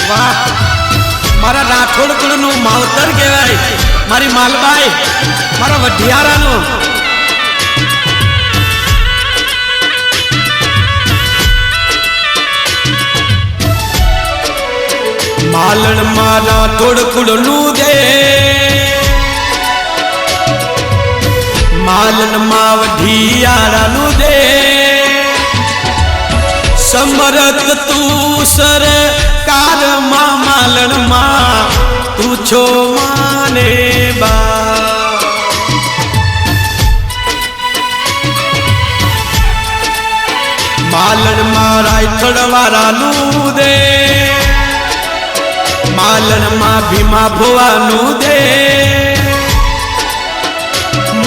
वाह मारा राठोड़ कुळનું માવતર કહેવાય મારી માલબાઈ મારા વઢિયારાનો માલણ મારા રાઠોડ કુળનું દે માલણ માં વઢિયારાનું દે સમરત તું સર कार मा मालन मा तू छो माने बा मालन मा रायथड़ वाला नू दे मालन मा भीमा भुआ नू दे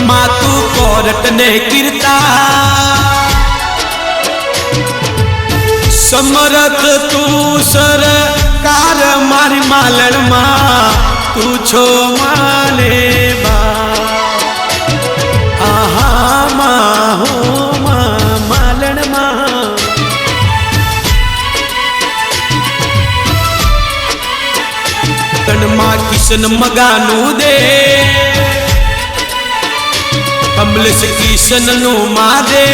मा तू कोरट ने कीर्ता समरथ तू सर कार मारी मालन मा तू छो माने बा आहा मा हो मा मालन मा तन मा किशन मगानू दे कमलेश किशन नु मा दे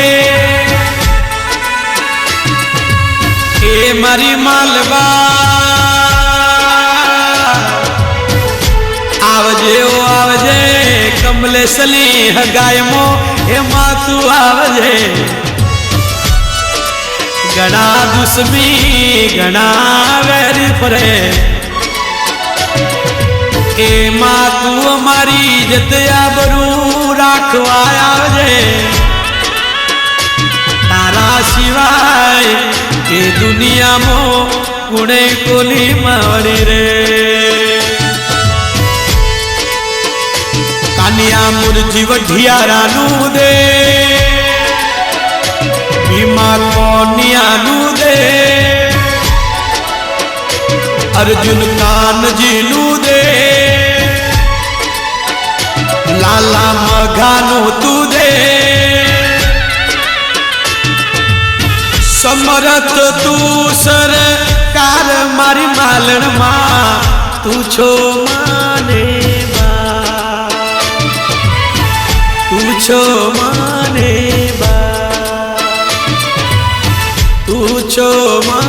ए मारी मालबा आवजे ओ आवजे कमलेशली हगायमो ए मातू आवजे घना दुश्मी घना वेरी परे ए मातू मारी इज्जत आबरू राखवा आवजे तारा सिवाय ये दुनिया मो कुणे कोली मावड़ी रे कानिया मुरजी वढियारा नू दे भीमा कोनिया नू दे अर्जुन कान जी नू दे लाला मघानू तू दे समरथ तू सर कार मारी मालन मा तू छो माने बा तू छो माने बा तू छो मा